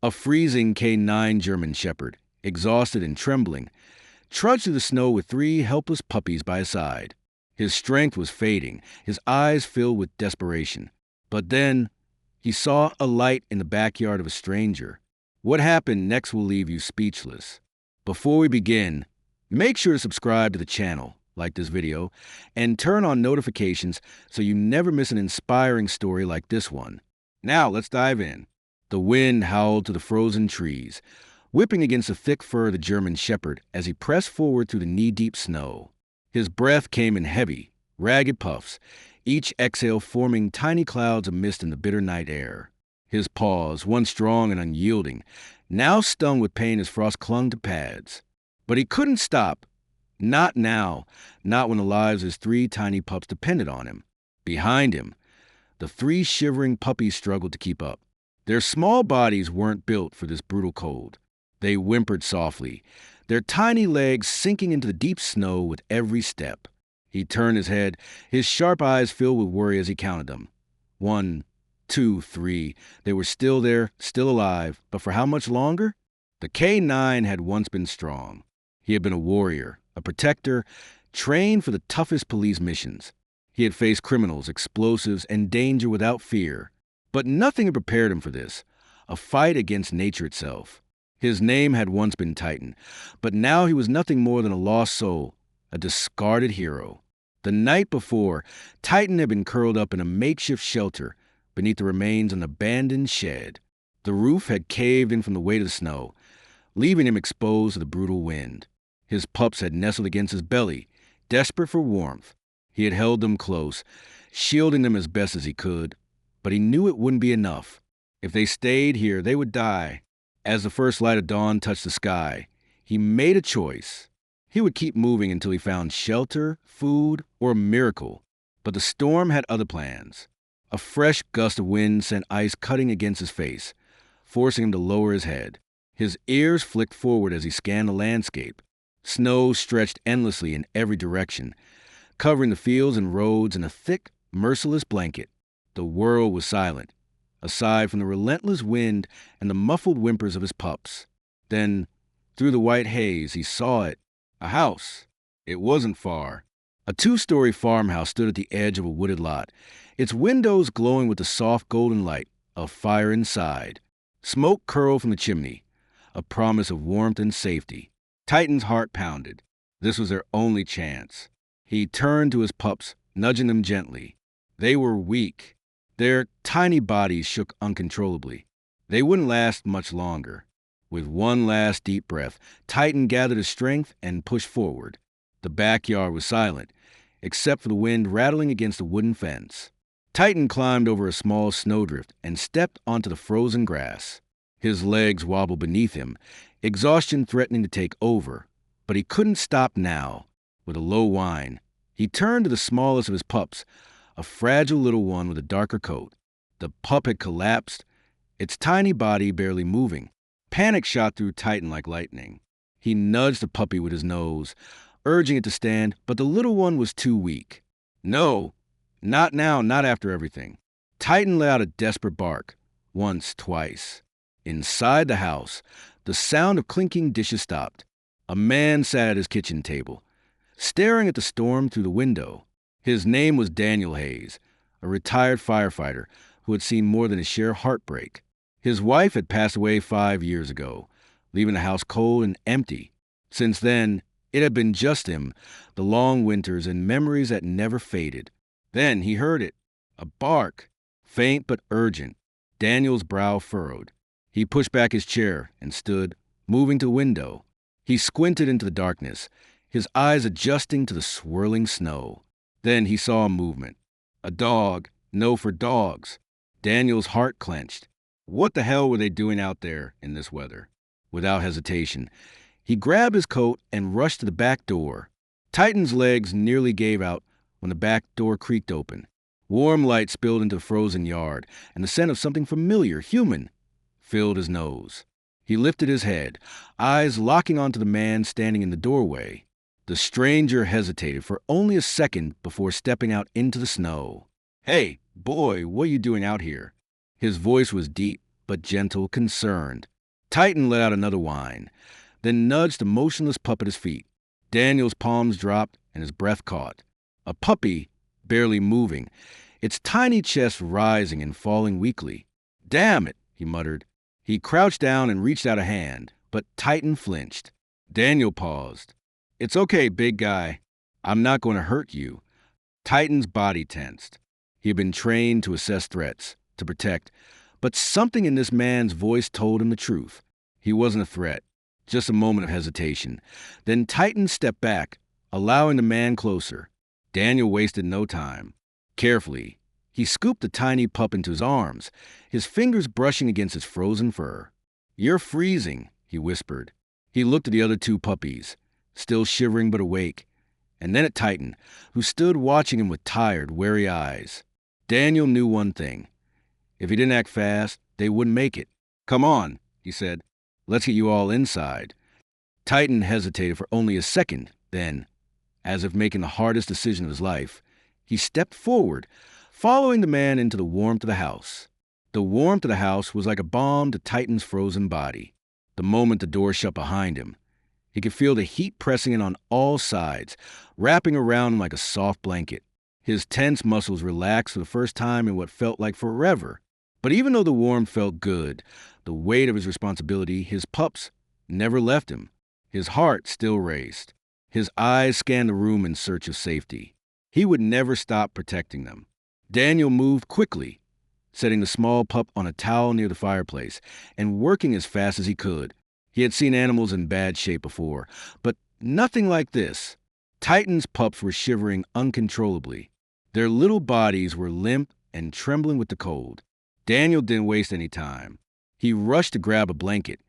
A freezing K9 German Shepherd, exhausted and trembling, trudged through the snow with three helpless puppies by his side. His strength was fading, his eyes filled with desperation. But then, he saw a light in the backyard of a stranger. What happened next will leave you speechless. Before we begin, make sure to subscribe to the channel, like this video, and turn on notifications so you never miss an inspiring story like this one. Now, let's dive in. The wind howled to the frozen trees, whipping against the thick fur of the German Shepherd as he pressed forward through the knee-deep snow. His breath came in heavy, ragged puffs, each exhale forming tiny clouds of mist in the bitter night air. His paws, once strong and unyielding, now stung with pain as frost clung to pads. But he couldn't stop. Not now, not when the lives of his three tiny pups depended on him. Behind him, the three shivering puppies struggled to keep up. Their small bodies weren't built for this brutal cold. They whimpered softly, their tiny legs sinking into the deep snow with every step. He turned his head, his sharp eyes filled with worry as he counted them. 1, 2, 3. They were still there, still alive, but for how much longer? The K9 had once been strong. He had been a warrior, a protector, trained for the toughest police missions. He had faced criminals, explosives, and danger without fear. But nothing had prepared him for this, a fight against nature itself. His name had once been Titan, but now he was nothing more than a lost soul, a discarded hero. The night before, Titan had been curled up in a makeshift shelter beneath the remains of an abandoned shed. The roof had caved in from the weight of the snow, leaving him exposed to the brutal wind. His pups had nestled against his belly, desperate for warmth. He had held them close, shielding them as best as he could. But he knew it wouldn't be enough. If they stayed here, they would die. As the first light of dawn touched the sky, he made a choice. He would keep moving until he found shelter, food, or a miracle. But the storm had other plans. A fresh gust of wind sent ice cutting against his face, forcing him to lower his head. His ears flicked forward as he scanned the landscape. Snow stretched endlessly in every direction, covering the fields and roads in a thick, merciless blanket. The world was silent, aside from the relentless wind and the muffled whimpers of his pups. Then, through the white haze, he saw it. A house. It wasn't far. A 2-story farmhouse stood at the edge of a wooded lot, its windows glowing with the soft golden light of fire inside. Smoke curled from the chimney, a promise of warmth and safety. Titan's heart pounded. This was their only chance. He turned to his pups, nudging them gently. They were weak. Their tiny bodies shook uncontrollably. They wouldn't last much longer. With one last deep breath, Titan gathered his strength and pushed forward. The backyard was silent, except for the wind rattling against the wooden fence. Titan climbed over a small snowdrift and stepped onto the frozen grass. His legs wobbled beneath him, exhaustion threatening to take over. But he couldn't stop now. With a low whine, he turned to the smallest of his pups, a fragile little one with a darker coat. The pup had collapsed, its tiny body barely moving. Panic shot through Titan like lightning. He nudged the puppy with his nose, urging it to stand, but the little one was too weak. No, not now, not after everything. Titan let out a desperate bark, once, twice. Inside the house, the sound of clinking dishes stopped. A man sat at his kitchen table, staring at the storm through the window. His name was Daniel Hayes, a retired firefighter who had seen more than his share of heartbreak. His wife had passed away 5 years ago, leaving the house cold and empty. Since then, it had been just him, the long winters and memories that never faded. Then he heard it, a bark, faint but urgent. Daniel's brow furrowed. He pushed back his chair and stood, moving to the window. He squinted into the darkness, his eyes adjusting to the swirling snow. Then he saw a movement. A dog. No, for dogs. Daniel's heart clenched. What the hell were they doing out there in this weather? Without hesitation, he grabbed his coat and rushed to the back door. Titan's legs nearly gave out when the back door creaked open. Warm light spilled into the frozen yard, and the scent of something familiar, human, filled his nose. He lifted his head, eyes locking onto the man standing in the doorway. The stranger hesitated for only a second before stepping out into the snow. "Hey, boy, what are you doing out here?" His voice was deep, but gentle, concerned. Titan let out another whine, then nudged the motionless pup at his feet. Daniel's palms dropped and his breath caught. A puppy, barely moving, its tiny chest rising and falling weakly. "Damn it," he muttered. He crouched down and reached out a hand, but Titan flinched. Daniel paused. "It's okay, big guy. I'm not going to hurt you." Titan's body tensed. He had been trained to assess threats, to protect, but something in this man's voice told him the truth. He wasn't a threat, just a moment of hesitation. Then Titan stepped back, allowing the man closer. Daniel wasted no time. Carefully, he scooped the tiny pup into his arms, his fingers brushing against its frozen fur. "You're freezing," he whispered. He looked at the other two puppies, still shivering but awake, and then at Titan, who stood watching him with tired, wary eyes. Daniel knew one thing. If he didn't act fast, they wouldn't make it. "Come on," he said. "Let's get you all inside." Titan hesitated for only a second, then, as if making the hardest decision of his life, he stepped forward, following the man into the warmth of the house. The warmth of the house was like a balm to Titan's frozen body. The moment the door shut behind him, he could feel the heat pressing in on all sides, wrapping around him like a soft blanket. His tense muscles relaxed for the first time in what felt like forever. But even though the warmth felt good, the weight of his responsibility, his pups, never left him. His heart still raced. His eyes scanned the room in search of safety. He would never stop protecting them. Daniel moved quickly, setting the small pup on a towel near the fireplace and working as fast as he could. He had seen animals in bad shape before, but nothing like this. Titan's pups were shivering uncontrollably. Their little bodies were limp and trembling with the cold. Daniel didn't waste any time. He rushed to grab a blanket,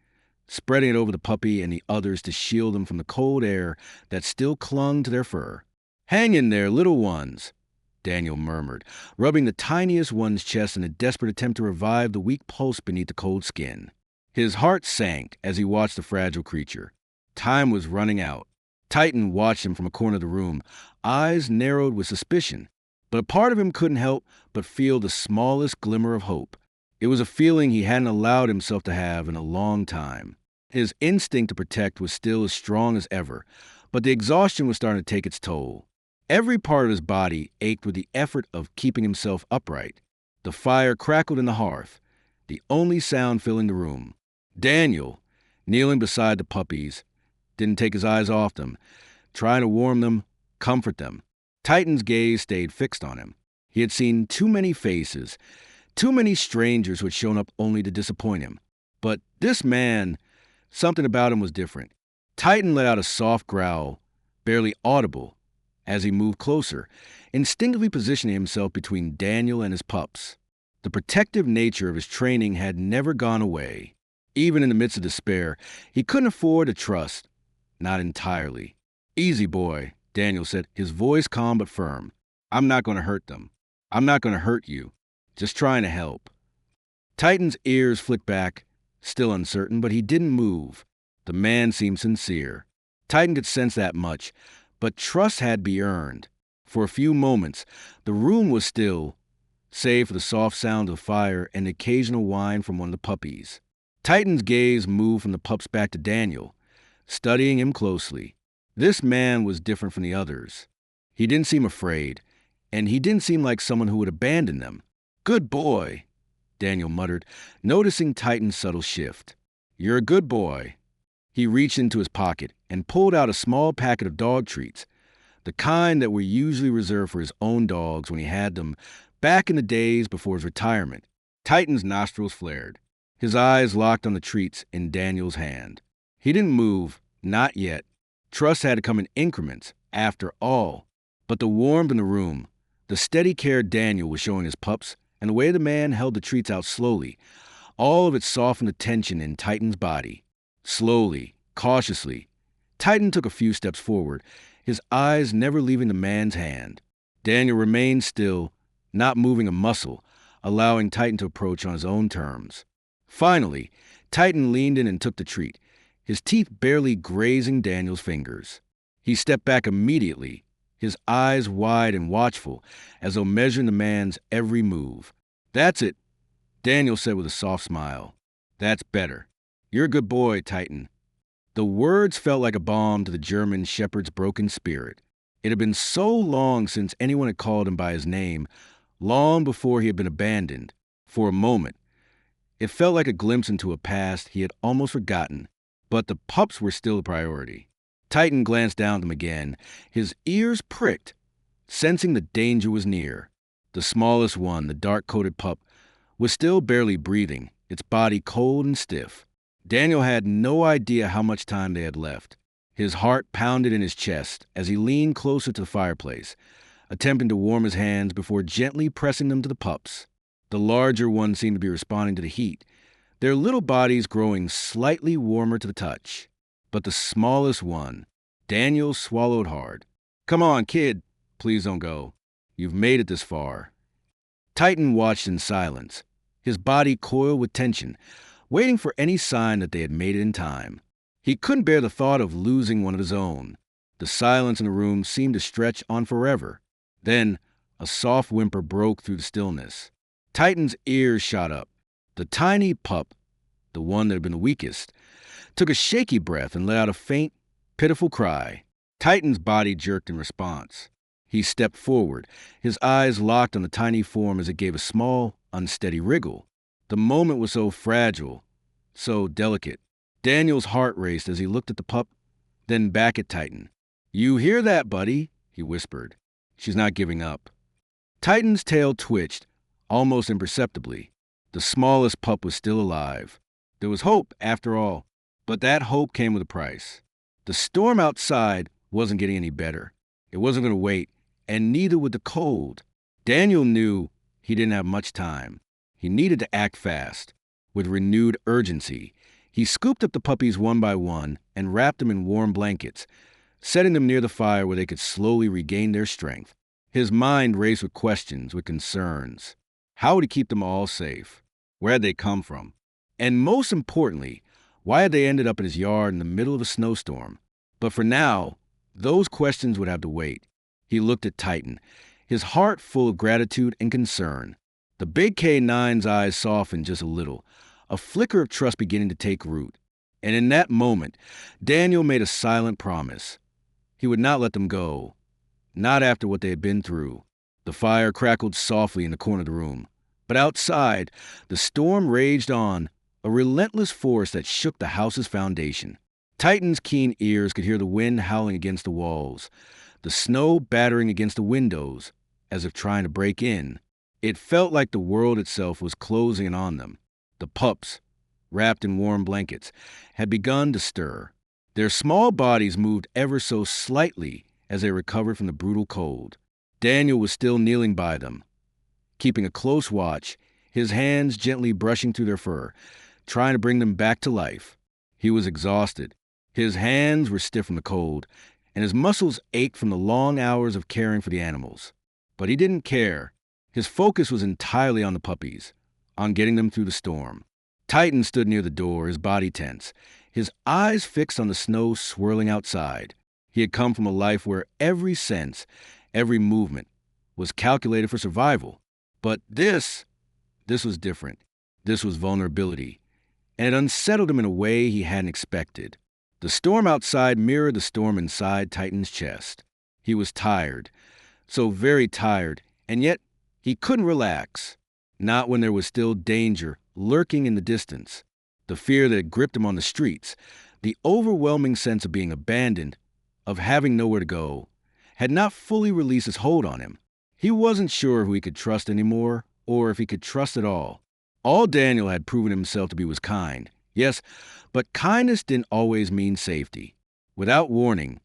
spreading it over the puppy and the others to shield them from the cold air that still clung to their fur. "Hang in there, little ones," Daniel murmured, rubbing the tiniest one's chest in a desperate attempt to revive the weak pulse beneath the cold skin. His heart sank as he watched the fragile creature. Time was running out. Titan watched him from a corner of the room, eyes narrowed with suspicion. But a part of him couldn't help but feel the smallest glimmer of hope. It was a feeling he hadn't allowed himself to have in a long time. His instinct to protect was still as strong as ever, but the exhaustion was starting to take its toll. Every part of his body ached with the effort of keeping himself upright. The fire crackled in the hearth, the only sound filling the room. Daniel, kneeling beside the puppies, didn't take his eyes off them, trying to warm them, comfort them. Titan's gaze stayed fixed on him. He had seen too many faces, too many strangers who had shown up only to disappoint him. But this man, something about him was different. Titan let out a soft growl, barely audible, as he moved closer, instinctively positioning himself between Daniel and his pups. The protective nature of his training had never gone away. Even in the midst of despair, he couldn't afford to trust. Not entirely. "Easy, boy," Daniel said, his voice calm but firm. "I'm not going to hurt them. I'm not going to hurt you. Just trying to help." Titan's ears flicked back, still uncertain, but he didn't move. The man seemed sincere. Titan could sense that much, but trust had to be earned. For a few moments, the room was still, save for the soft sound of the fire and the occasional whine from one of the puppies. Titan's gaze moved from the pups back to Daniel, studying him closely. This man was different from the others. He didn't seem afraid, and he didn't seem like someone who would abandon them. "Good boy," Daniel muttered, noticing Titan's subtle shift. "You're a good boy." He reached into his pocket and pulled out a small packet of dog treats, the kind that were usually reserved for his own dogs when he had them back in the days before his retirement. Titan's nostrils flared. His eyes locked on the treats in Daniel's hand. He didn't move, not yet. Trust had to come in increments, after all. But the warmth in the room, the steady care Daniel was showing his pups, and the way the man held the treats out slowly, all of it softened the tension in Titan's body. Slowly, cautiously, Titan took a few steps forward, his eyes never leaving the man's hand. Daniel remained still, not moving a muscle, allowing Titan to approach on his own terms. Finally, Titan leaned in and took the treat, his teeth barely grazing Daniel's fingers. He stepped back immediately, his eyes wide and watchful, as though measuring the man's every move. "That's it," Daniel said with a soft smile. "That's better. You're a good boy, Titan. The words felt like a balm to the German shepherd's broken spirit. It had been so long since anyone had called him by his name, long before he had been abandoned. For a moment, it felt like a glimpse into a past he had almost forgotten, but the pups were still the priority. Titan glanced down at them again, his ears pricked, sensing the danger was near. The smallest one, the dark-coated pup, was still barely breathing, its body cold and stiff. Daniel had no idea how much time they had left. His heart pounded in his chest as he leaned closer to the fireplace, attempting to warm his hands before gently pressing them to the pups. The larger one seemed to be responding to the heat, their little bodies growing slightly warmer to the touch. But the smallest one, Daniel swallowed hard. "Come on, kid. Please don't go. You've made it this far." Titan watched in silence, his body coiled with tension, waiting for any sign that they had made it in time. He couldn't bear the thought of losing one of his own. The silence in the room seemed to stretch on forever. Then, a soft whimper broke through the stillness. Titan's ears shot up. The tiny pup, the one that had been the weakest, took a shaky breath and let out a faint, pitiful cry. Titan's body jerked in response. He stepped forward, his eyes locked on the tiny form as it gave a small, unsteady wriggle. The moment was so fragile, so delicate. Daniel's heart raced as he looked at the pup, then back at Titan. "You hear that, buddy?" he whispered. "She's not giving up." Titan's tail twitched, almost imperceptibly. The smallest pup was still alive. There was hope, after all, but that hope came with a price. The storm outside wasn't getting any better. It wasn't going to wait, and neither would the cold. Daniel knew he didn't have much time. He needed to act fast. With renewed urgency, he scooped up the puppies one by one and wrapped them in warm blankets, setting them near the fire where they could slowly regain their strength. His mind raced with questions, with concerns. How would he keep them all safe? Where had they come from? And most importantly, why had they ended up in his yard in the middle of a snowstorm? But for now, those questions would have to wait. He looked at Titan, his heart full of gratitude and concern. The big K9's eyes softened just a little, a flicker of trust beginning to take root. And in that moment, Daniel made a silent promise. He would not let them go, not after what they had been through. The fire crackled softly in the corner of the room. But outside, the storm raged on, a relentless force that shook the house's foundation. Titan's keen ears could hear the wind howling against the walls, the snow battering against the windows, as if trying to break in. It felt like the world itself was closing in on them. The pups, wrapped in warm blankets, had begun to stir. Their small bodies moved ever so slightly as they recovered from the brutal cold. Daniel was still kneeling by them, keeping a close watch, his hands gently brushing through their fur, trying to bring them back to life. He was exhausted. His hands were stiff from the cold, and his muscles ached from the long hours of caring for the animals. But he didn't care. His focus was entirely on the puppies, on getting them through the storm. Titan stood near the door, his body tense, his eyes fixed on the snow swirling outside. He had come from a life where every sense, every movement, was calculated for survival. But this was different. This was vulnerability. And it unsettled him in a way he hadn't expected. The storm outside mirrored the storm inside Titan's chest. He was tired, so very tired, and yet he couldn't relax. Not when there was still danger lurking in the distance. The fear that had gripped him on the streets, the overwhelming sense of being abandoned, of having nowhere to go, had not fully released its hold on him. He wasn't sure who he could trust anymore, or if he could trust at all. All Daniel had proven himself to be was kind. Yes, but kindness didn't always mean safety. Without warning,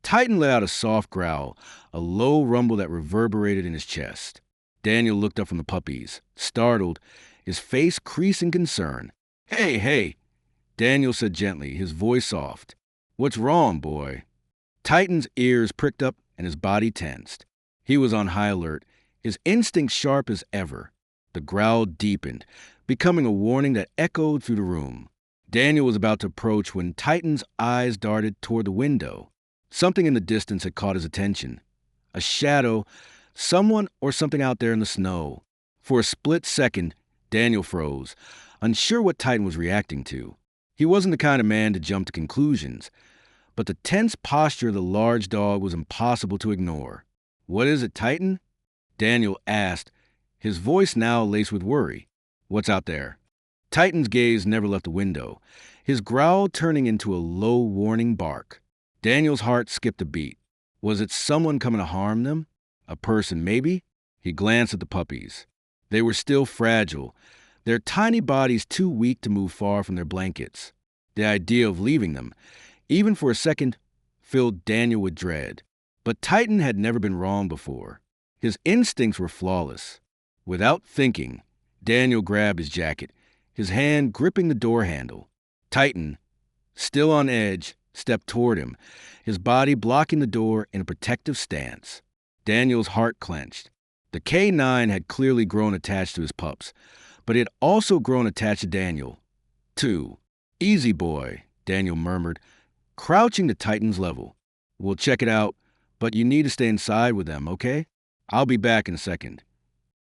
Titan let out a soft growl, a low rumble that reverberated in his chest. Daniel looked up from the puppies, startled, his face creased in concern. "Hey, hey," Daniel said gently, his voice soft. "What's wrong, boy?" Titan's ears pricked up and his body tensed. He was on high alert, his instincts sharp as ever. The growl deepened, becoming a warning that echoed through the room. Daniel was about to approach when Titan's eyes darted toward the window. Something in the distance had caught his attention. A shadow, someone or something out there in the snow. For a split second, Daniel froze, unsure what Titan was reacting to. He wasn't the kind of man to jump to conclusions, but the tense posture of the large dog was impossible to ignore. "What is it, Titan?" Daniel asked, his voice now laced with worry. "What's out there?" Titan's gaze never left the window, his growl turning into a low, warning bark. Daniel's heart skipped a beat. Was it someone coming to harm them? A person, maybe? He glanced at the puppies. They were still fragile, their tiny bodies too weak to move far from their blankets. The idea of leaving them, even for a second, filled Daniel with dread. But Titan had never been wrong before. His instincts were flawless. Without thinking, Daniel grabbed his jacket, his hand gripping the door handle. Titan, still on edge, stepped toward him, his body blocking the door in a protective stance. Daniel's heart clenched. The K9 had clearly grown attached to his pups, but it had also grown attached to Daniel, too. "Easy, boy," Daniel murmured, crouching to Titan's level. "We'll check it out, but you need to stay inside with them, okay? I'll be back in a second."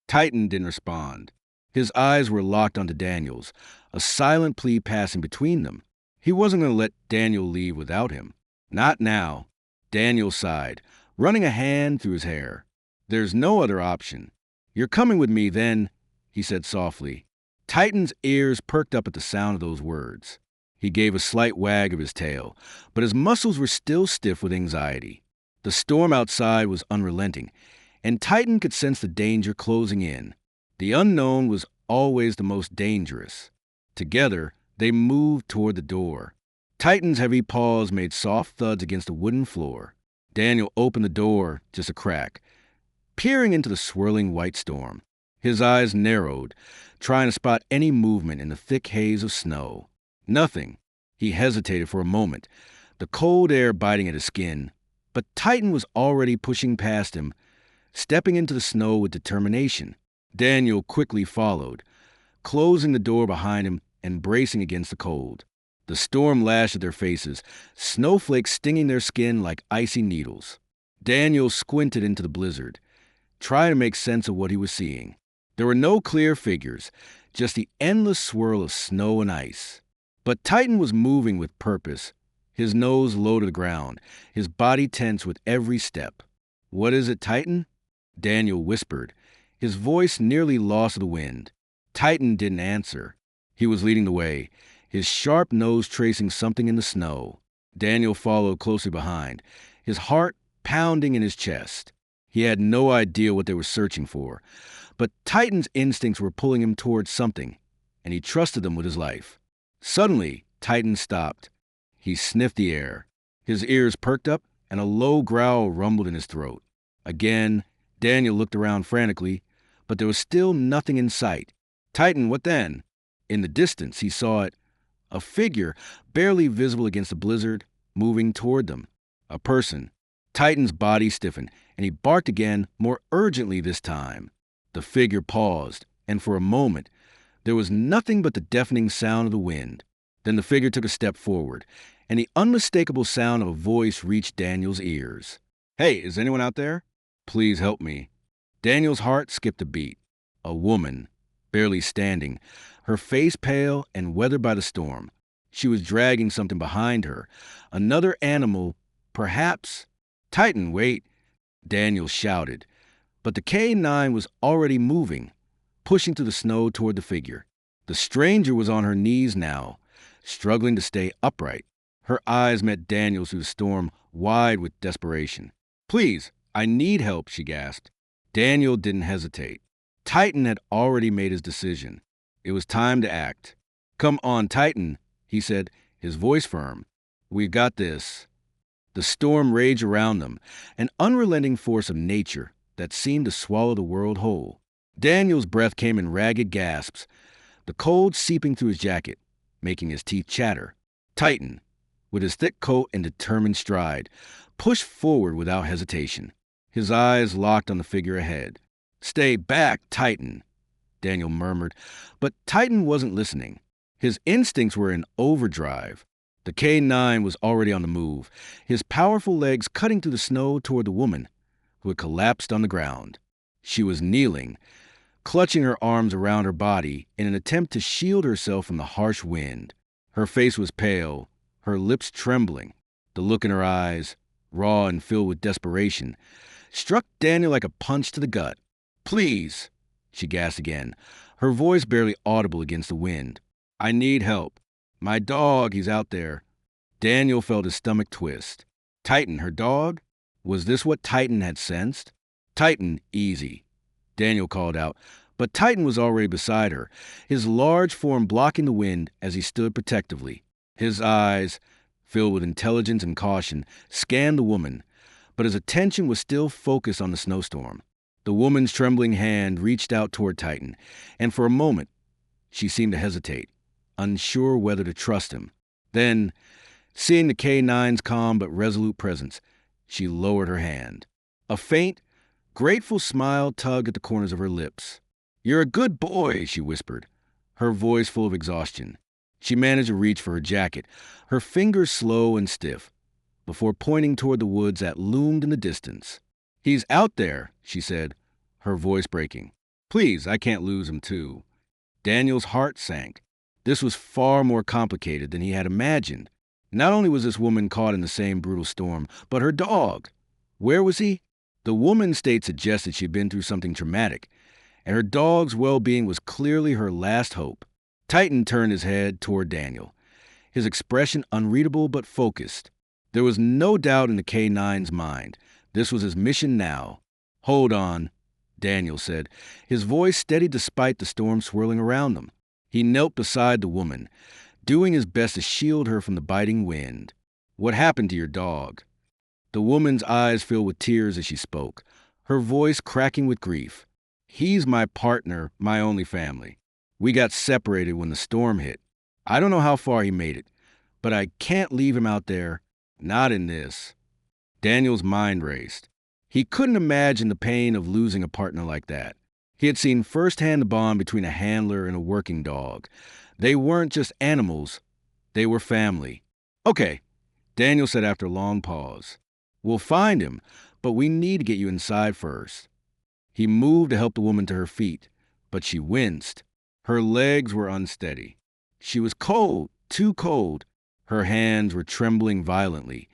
Titan didn't respond. His eyes were locked onto Daniel's, a silent plea passing between them. He wasn't going to let Daniel leave without him. Not now. Daniel sighed, running a hand through his hair. "There's no other option. You're coming with me then," he said softly. Titan's ears perked up at the sound of those words. He gave a slight wag of his tail, but his muscles were still stiff with anxiety. The storm outside was unrelenting, and Titan could sense the danger closing in. The unknown was always the most dangerous. Together, they moved toward the door. Titan's heavy paws made soft thuds against the wooden floor. Daniel opened the door, just a crack, peering into the swirling white storm. His eyes narrowed, trying to spot any movement in the thick haze of snow. Nothing. He hesitated for a moment, the cold air biting at his skin. But Titan was already pushing past him, stepping into the snow with determination. Daniel quickly followed, closing the door behind him and bracing against the cold. The storm lashed at their faces, snowflakes stinging their skin like icy needles. Daniel squinted into the blizzard, trying to make sense of what he was seeing. There were no clear figures, just the endless swirl of snow and ice. But Titan was moving with purpose, his nose low to the ground, his body tense with every step. "What is it, Titan?" Daniel whispered, his voice nearly lost to the wind. Titan didn't answer. He was leading the way, his sharp nose tracing something in the snow. Daniel followed closely behind, his heart pounding in his chest. He had no idea what they were searching for, but Titan's instincts were pulling him towards something, and he trusted them with his life. Suddenly, Titan stopped. He sniffed the air. His ears perked up, and a low growl rumbled in his throat. Again, Daniel looked around frantically, but there was still nothing in sight. "Titan, what then?" In the distance, he saw it, a figure barely visible against the blizzard, moving toward them. A person. Titan's body stiffened, and he barked again, more urgently this time. The figure paused, and for a moment, there was nothing but the deafening sound of the wind. Then the figure took a step forward, and the unmistakable sound of a voice reached Daniel's ears. "Hey, is anyone out there? Please help me." Daniel's heart skipped a beat. A woman, barely standing, her face pale and weathered by the storm. She was dragging something behind her, another animal, perhaps. "Titan, wait!" Daniel shouted. But the K9 was already moving, pushing through the snow toward the figure. The stranger was on her knees now, struggling to stay upright. Her eyes met Daniel's through the storm, wide with desperation. "Please, I need help," she gasped. Daniel didn't hesitate. Titan had already made his decision. It was time to act. "Come on, Titan," he said, his voice firm. "We've got this." The storm raged around them, an unrelenting force of nature that seemed to swallow the world whole. Daniel's breath came in ragged gasps, the cold seeping through his jacket, making his teeth chatter. Titan, with his thick coat and determined stride, pushed forward without hesitation, his eyes locked on the figure ahead. "Stay back, Titan," Daniel murmured, but Titan wasn't listening. His instincts were in overdrive. The K9 was already on the move, his powerful legs cutting through the snow toward the woman, who had collapsed on the ground. She was kneeling, clutching her arms around her body in an attempt to shield herself from the harsh wind. Her face was pale, her lips trembling. The look in her eyes, raw and filled with desperation, struck Daniel like a punch to the gut. "Please," she gasped again, her voice barely audible against the wind. "I need help. My dog, he's out there." Daniel felt his stomach twist. Titan, her dog? Was this what Titan had sensed? "Titan, easy," Daniel called out, but Titan was already beside her, his large form blocking the wind as he stood protectively. His eyes, filled with intelligence and caution, scanned the woman, but his attention was still focused on the snowstorm. The woman's trembling hand reached out toward Titan, and for a moment, she seemed to hesitate, unsure whether to trust him. Then, seeing the K9's calm but resolute presence, she lowered her hand. A faint, grateful smile tugged at the corners of her lips. "You're a good boy," she whispered, her voice full of exhaustion. She managed to reach for her jacket, her fingers slow and stiff, before pointing toward the woods that loomed in the distance. "He's out there," she said, her voice breaking. "Please, I can't lose him, too." Daniel's heart sank. This was far more complicated than he had imagined. Not only was this woman caught in the same brutal storm, but her dog. Where was he? The woman's state suggested she'd been through something traumatic, and her dog's well-being was clearly her last hope. Titan turned his head toward Daniel, his expression unreadable but focused. There was no doubt in the K9's mind. This was his mission now. "Hold on," Daniel said, his voice steady despite the storm swirling around them. He knelt beside the woman, doing his best to shield her from the biting wind. "What happened to your dog?" The woman's eyes filled with tears as she spoke, her voice cracking with grief. "He's my partner, my only family. We got separated when the storm hit. I don't know how far he made it, but I can't leave him out there. Not in this." Daniel's mind raced. He couldn't imagine the pain of losing a partner like that. He had seen firsthand the bond between a handler and a working dog. They weren't just animals, they were family. "Okay," Daniel said after a long pause. "We'll find him, but we need to get you inside first." He moved to help the woman to her feet, but she winced. Her legs were unsteady. She was cold, too cold. Her hands were trembling violently,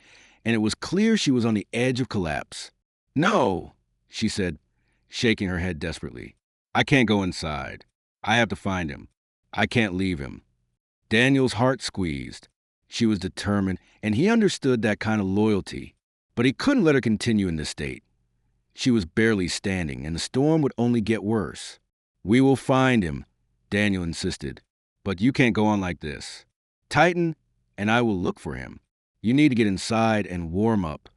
and it was clear she was on the edge of collapse. "No," she said, shaking her head desperately. "I can't go inside. I have to find him. I can't leave him." Daniel's heart squeezed. She was determined, and he understood that kind of loyalty. But he couldn't let her continue in this state. She was barely standing, and the storm would only get worse. "We will find him," Daniel insisted. "But you can't go on like this. Titan and I will look for him. You need to get inside and warm up."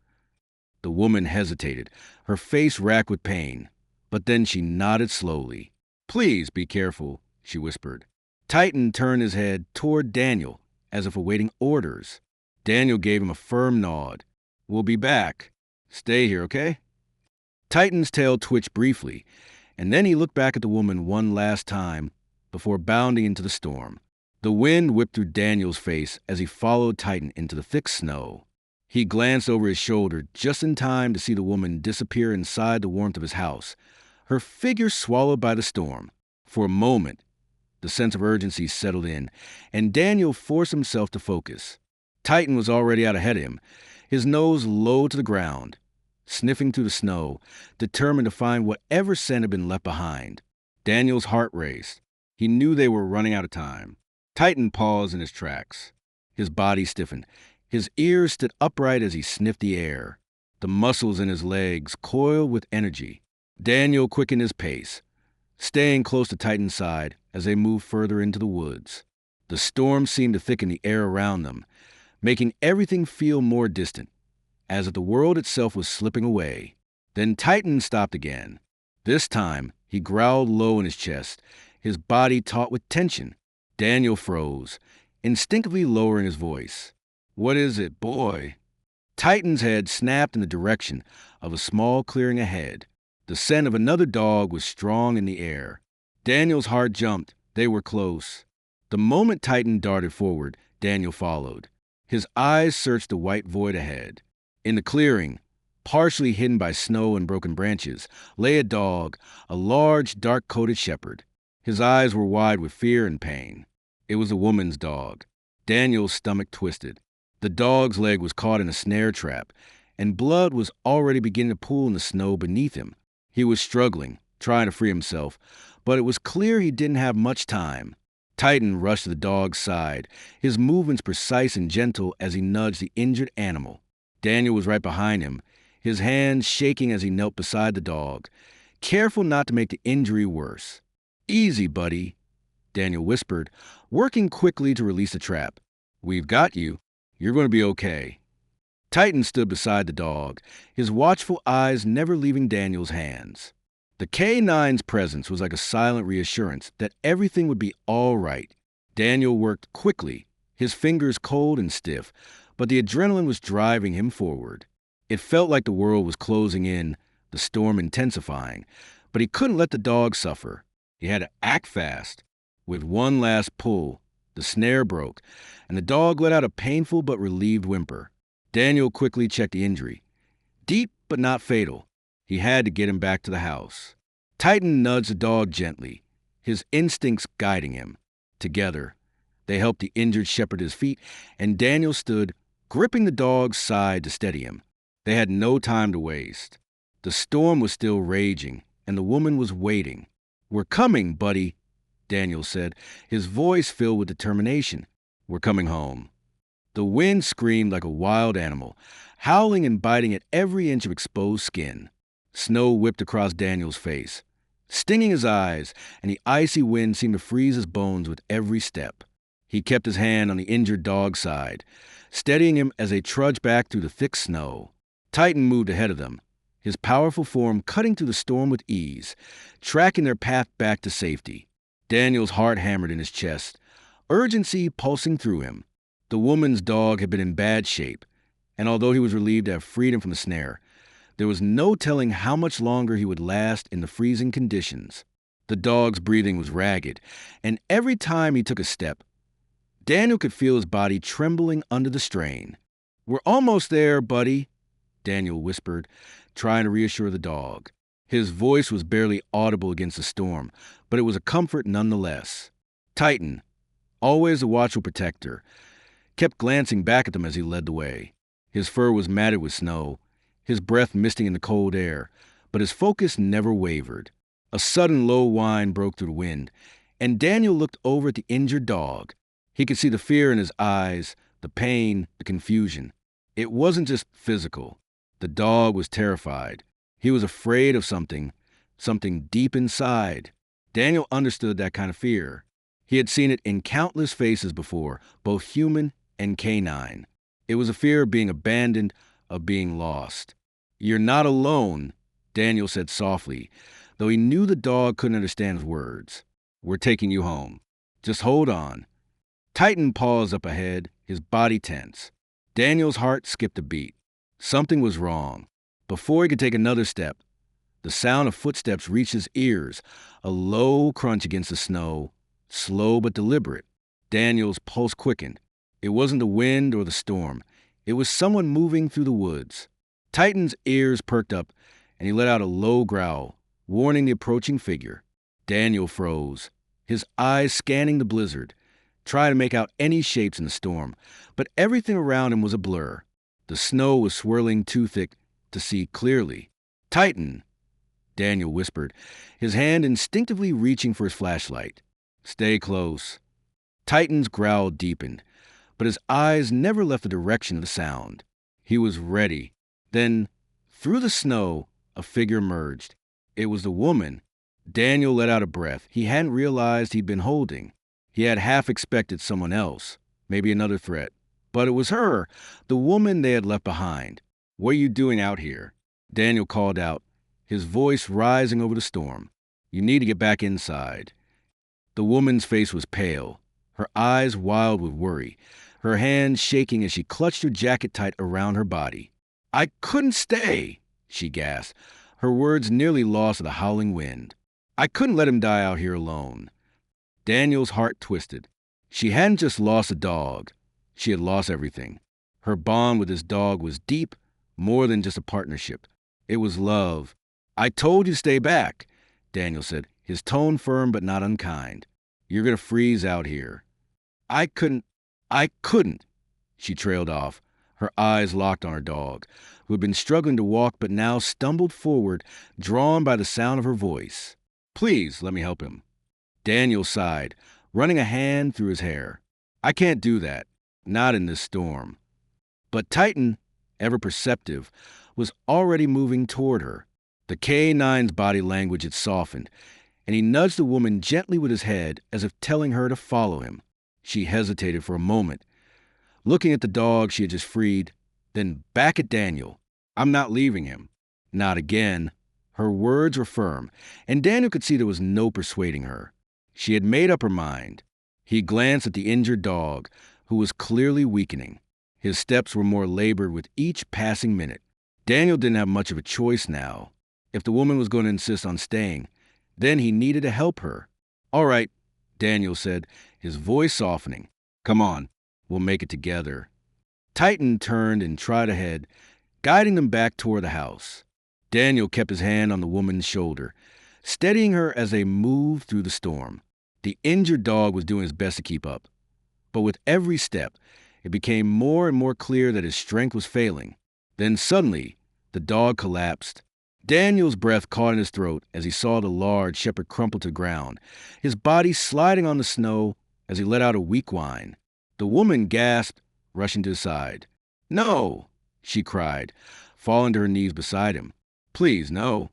The woman hesitated, her face racked with pain. But then she nodded slowly. "Please be careful," she whispered. Titan turned his head toward Daniel, as if awaiting orders. Daniel gave him a firm nod. "We'll be back. Stay here, okay?" Titan's tail twitched briefly, and then he looked back at the woman one last time before bounding into the storm. The wind whipped through Daniel's face as he followed Titan into the thick snow. He glanced over his shoulder just in time to see the woman disappear inside the warmth of his house, her figure swallowed by the storm. For a moment, the sense of urgency settled in, and Daniel forced himself to focus. Titan was already out ahead of him, his nose low to the ground, sniffing through the snow, determined to find whatever scent had been left behind. Daniel's heart raced. He knew they were running out of time. Titan paused in his tracks. His body stiffened. His ears stood upright as he sniffed the air. The muscles in his legs coiled with energy. Daniel quickened his pace, staying close to Titan's side as they moved further into the woods. The storm seemed to thicken the air around them, making everything feel more distant, as if the world itself was slipping away. Then Titan stopped again. This time, he growled low in his chest, his body taut with tension. Daniel froze, instinctively lowering his voice. "What is it, boy?" Titan's head snapped in the direction of a small clearing ahead. The scent of another dog was strong in the air. Daniel's heart jumped. They were close. The moment Titan darted forward, Daniel followed. His eyes searched the white void ahead. In the clearing, partially hidden by snow and broken branches, lay a dog, a large, dark-coated shepherd. His eyes were wide with fear and pain. It was a woman's dog. Daniel's stomach twisted. The dog's leg was caught in a snare trap, and blood was already beginning to pool in the snow beneath him. He was struggling, trying to free himself, but it was clear he didn't have much time. Titan rushed to the dog's side, his movements precise and gentle as he nudged the injured animal. Daniel was right behind him, his hands shaking as he knelt beside the dog, careful not to make the injury worse. "Easy, buddy," Daniel whispered, working quickly to release the trap. "We've got you. You're going to be okay." Titan stood beside the dog, his watchful eyes never leaving Daniel's hands. The K9's presence was like a silent reassurance that everything would be all right. Daniel worked quickly, his fingers cold and stiff, but the adrenaline was driving him forward. It felt like the world was closing in, the storm intensifying, but he couldn't let the dog suffer. He had to act fast. With one last pull, the snare broke, and the dog let out a painful but relieved whimper. Daniel quickly checked the injury. Deep but not fatal. He had to get him back to the house. Titan nudged the dog gently, his instincts guiding him. Together, they helped the injured shepherd to his feet, and Daniel stood, gripping the dog's side to steady him. They had no time to waste. The storm was still raging, and the woman was waiting. "We're coming, buddy," Daniel said, his voice filled with determination. "We're coming home." The wind screamed like a wild animal, howling and biting at every inch of exposed skin. Snow whipped across Daniel's face, stinging his eyes, and the icy wind seemed to freeze his bones with every step. He kept his hand on the injured dog's side, steadying him as they trudged back through the thick snow. Titan moved ahead of them, his powerful form cutting through the storm with ease, tracking their path back to safety. Daniel's heart hammered in his chest, urgency pulsing through him. The woman's dog had been in bad shape, and although he was relieved to have freedom from the snare, there was no telling how much longer he would last in the freezing conditions. The dog's breathing was ragged, and every time he took a step, Daniel could feel his body trembling under the strain. "We're almost there, buddy," Daniel whispered, trying to reassure the dog. His voice was barely audible against the storm, but it was a comfort nonetheless. Titan, always a watchful protector, kept glancing back at them as he led the way. His fur was matted with snow, his breath misting in the cold air, but his focus never wavered. A sudden low whine broke through the wind, and Daniel looked over at the injured dog. He could see the fear in his eyes, the pain, the confusion. It wasn't just physical. The dog was terrified. He was afraid of something deep inside. Daniel understood that kind of fear. He had seen it in countless faces before, both human and canine. It was a fear of being abandoned, of being lost. "You're not alone," Daniel said softly, though he knew the dog couldn't understand his words. "We're taking you home. Just hold on." Titan paused up ahead, his body tense. Daniel's heart skipped a beat. Something was wrong. Before he could take another step, the sound of footsteps reached his ears, a low crunch against the snow, slow but deliberate. Daniel's pulse quickened. It wasn't the wind or the storm. It was someone moving through the woods. Titan's ears perked up, and he let out a low growl, warning the approaching figure. Daniel froze, his eyes scanning the blizzard, trying to make out any shapes in the storm, but everything around him was a blur. The snow was swirling too thick to see clearly. "Titan," Daniel whispered, his hand instinctively reaching for his flashlight. "Stay close." Titan's growl deepened, but his eyes never left the direction of the sound. He was ready. Then, through the snow, a figure emerged. It was the woman. Daniel let out a breath he hadn't realized he'd been holding. He had half expected someone else, maybe another threat. But it was her, the woman they had left behind. "What are you doing out here?" Daniel called out, his voice rising over the storm. "You need to get back inside." The woman's face was pale, her eyes wild with worry, her hands shaking as she clutched her jacket tight around her body. "I couldn't stay," she gasped, her words nearly lost in the howling wind. "I couldn't let him die out here alone." Daniel's heart twisted. She hadn't just lost a dog. She had lost everything. Her bond with this dog was deep, more than just a partnership. It was love. "I told you to stay back," Daniel said, his tone firm but not unkind. "You're going to freeze out here." "I couldn't." I couldn't, she trailed off, her eyes locked on her dog, who had been struggling to walk but now stumbled forward, drawn by the sound of her voice. Please, let me help him. Daniel sighed, running a hand through his hair. I can't do that. Not in this storm. But Titan, ever perceptive, was already moving toward her. The K-9's body language had softened, and he nudged the woman gently with his head as if telling her to follow him. She hesitated for a moment, looking at the dog she had just freed, then back at Daniel. I'm not leaving him. Not again. Her words were firm, and Daniel could see there was no persuading her. She had made up her mind. He glanced at the injured dog, who was clearly weakening. His steps were more labored with each passing minute. Daniel didn't have much of a choice now. If the woman was going to insist on staying, then he needed to help her. All right, Daniel said, his voice softening. Come on, we'll make it together. Titan turned and trotted ahead, guiding them back toward the house. Daniel kept his hand on the woman's shoulder, steadying her as they moved through the storm. The injured dog was doing his best to keep up. But with every step, it became more and more clear that his strength was failing. Then suddenly, the dog collapsed. Daniel's breath caught in his throat as he saw the large shepherd crumple to the ground, his body sliding on the snow as he let out a weak whine. The woman gasped, rushing to his side. No, she cried, falling to her knees beside him. Please, no.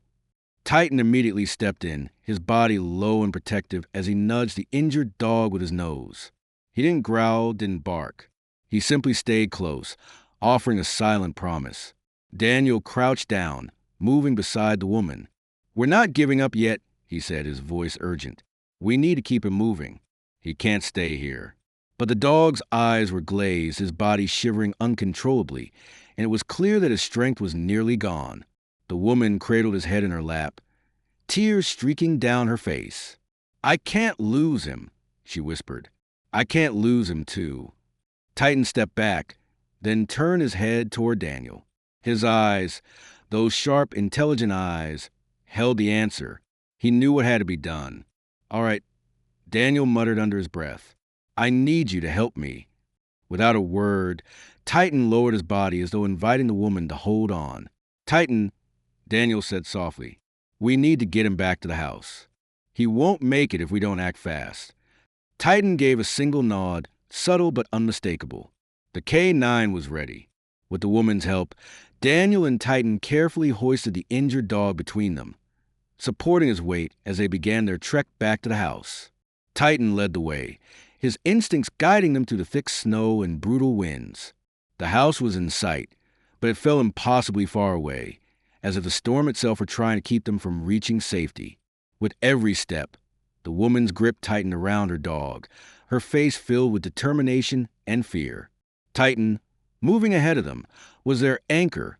Titan immediately stepped in, his body low and protective as he nudged the injured dog with his nose. He didn't growl, didn't bark. He simply stayed close, offering a silent promise. Daniel crouched down, moving beside the woman. We're not giving up yet, he said, his voice urgent. We need to keep him moving. He can't stay here. But the dog's eyes were glazed, his body shivering uncontrollably, and it was clear that his strength was nearly gone. The woman cradled his head in her lap, tears streaking down her face. I can't lose him, she whispered. I can't lose him, too. Titan stepped back, then turned his head toward Daniel. His eyes, those sharp, intelligent eyes, held the answer. He knew what had to be done. All right, Daniel muttered under his breath. I need you to help me. Without a word, Titan lowered his body as though inviting the woman to hold on. Titan, Daniel said softly, we need to get him back to the house. He won't make it if we don't act fast. Titan gave a single nod, subtle but unmistakable. The K-9 was ready. With the woman's help, Daniel and Titan carefully hoisted the injured dog between them, supporting his weight as they began their trek back to the house. Titan led the way, his instincts guiding them through the thick snow and brutal winds. The house was in sight, but it felt impossibly far away, as if the storm itself were trying to keep them from reaching safety. With every step, the woman's grip tightened around her dog, her face filled with determination and fear. Titan, moving ahead of them, was their anchor,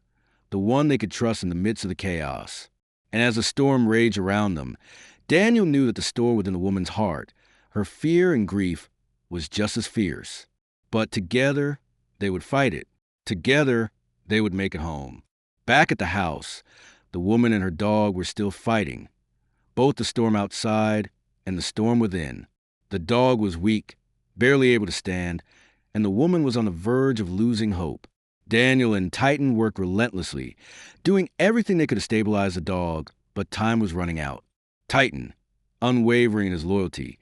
the one they could trust in the midst of the chaos. And as the storm raged around them, Daniel knew that the storm within the woman's heart, her fear and grief, was just as fierce. But together, they would fight it. Together, they would make it home. Back at the house, the woman and her dog were still fighting, both the storm outside and the storm within. The dog was weak, barely able to stand, and the woman was on the verge of losing hope. Daniel and Titan worked relentlessly, doing everything they could to stabilize the dog, but time was running out. Titan, unwavering in his loyalty,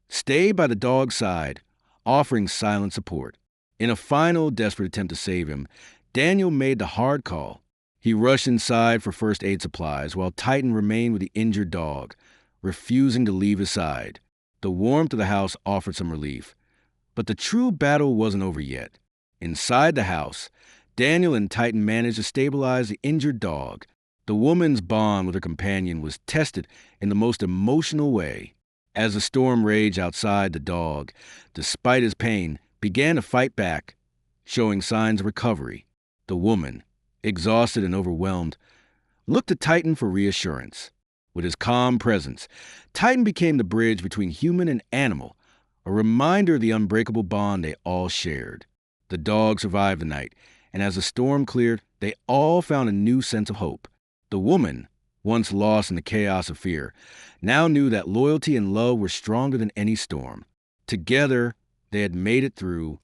stayed by the dog's side, offering silent support. In a final, desperate attempt to save him, Daniel made the hard call. He rushed inside for first aid supplies, while Titan remained with the injured dog, refusing to leave his side. The warmth of the house offered some relief, but the true battle wasn't over yet. Inside the house, Daniel and Titan managed to stabilize the injured dog. The woman's bond with her companion was tested in the most emotional way. As the storm raged outside, the dog, despite his pain, began to fight back, showing signs of recovery. The woman, exhausted and overwhelmed, looked to Titan for reassurance. With his calm presence, Titan became the bridge between human and animal, a reminder of the unbreakable bond they all shared. The dog survived the night, and as the storm cleared, they all found a new sense of hope. The woman, once lost in the chaos of fear, now knew that loyalty and love were stronger than any storm. Together, they had made it through,